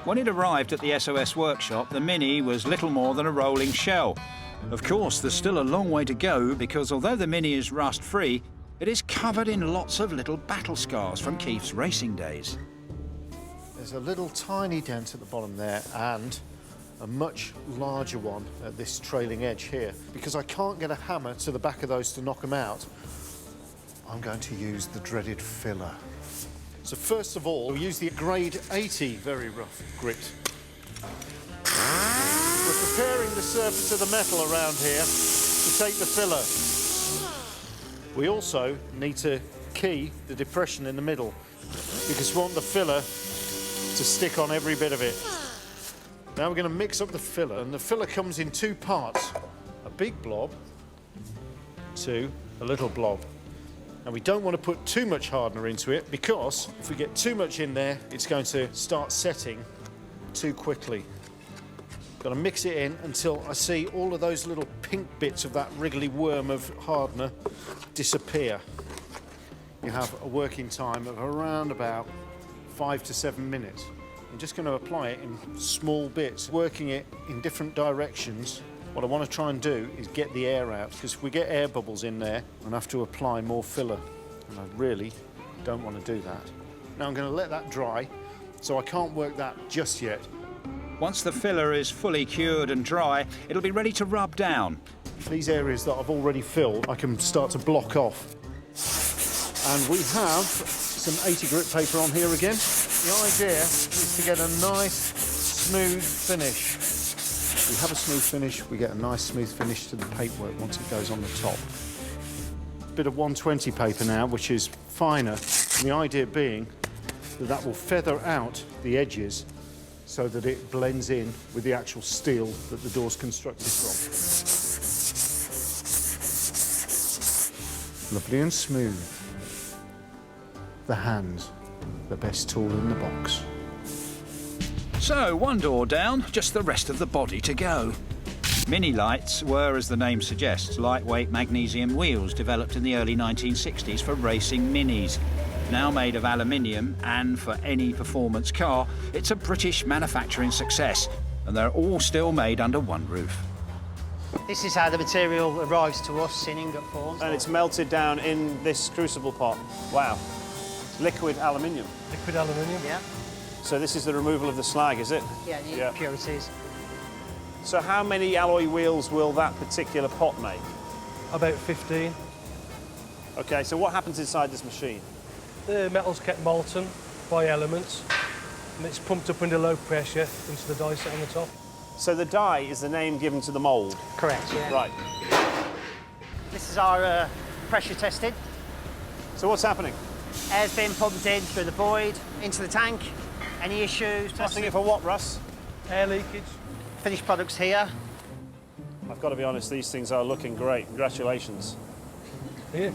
When it arrived at the S.O.S workshop, the Mini was little more than a rolling shell. Of course, there's still a long way to go because although the Mini is rust-free, it is covered in lots of little battle scars from Keith's racing days. There's a little tiny dent at the bottom there and a much larger one at this trailing edge here. Because I can't get a hammer to the back of those to knock them out, I'm going to use the dreaded filler. So first of all, we'll use the grade 80 very rough grit. We're preparing the surface of the metal around here to take the filler. We also need to key the depression in the middle because we want the filler to stick on every bit of it. Now we're going to mix up the filler, and the filler comes in two parts, a big blob to a little blob. And we don't want to put too much hardener into it because if we get too much in there, it's going to start setting too quickly. Got to mix it in until I see all of those little pink bits of that wriggly worm of hardener disappear. You have a working time of around about 5 to 7 minutes. I'm just going to apply it in small bits, working it in different directions. What I want to try and do is get the air out, because if we get air bubbles in there, I'm going to have to apply more filler, and I really don't want to do that. Now I'm going to let that dry, so I can't work that just yet. Once the filler is fully cured and dry, it'll be ready to rub down. These areas that I've already filled, I can start to block off. And we have some 80 grit paper on here again. The idea is to get a nice, smooth finish. We have a smooth finish, we get a nice smooth finish to the paintwork once it goes on the top. Bit of 120 paper now, which is finer. And the idea being that that will feather out the edges so that it blends in with the actual steel that the door's constructed from. Lovely and smooth. The hand, the best tool in the box. So, one door down, just the rest of the body to go. Mini lights were, as the name suggests, lightweight magnesium wheels developed in the early 1960s for racing minis. Now made of aluminium, and for any performance car, it's a British manufacturing success, and they're all still made under one roof. This is how the material arrives to us in ingot form. And it's melted down in this crucible pot. Wow. Liquid aluminium. Liquid aluminium? Yeah. So this is the removal of the slag, is it? Yeah, the impurities. So how many alloy wheels will that particular pot make? About 15. OK, so what happens inside this machine? The metal's kept molten by elements, and it's pumped up under low pressure into the die set on the top. So the die is the name given to the mould? Correct, yeah. Right. This is our pressure tested. So what's happening? Air's being pumped in through the void, into the tank. Any issues? Testing it for what, Russ? Air leakage. Finished products here. I've got to be honest, these things are looking great. Congratulations. Yeah.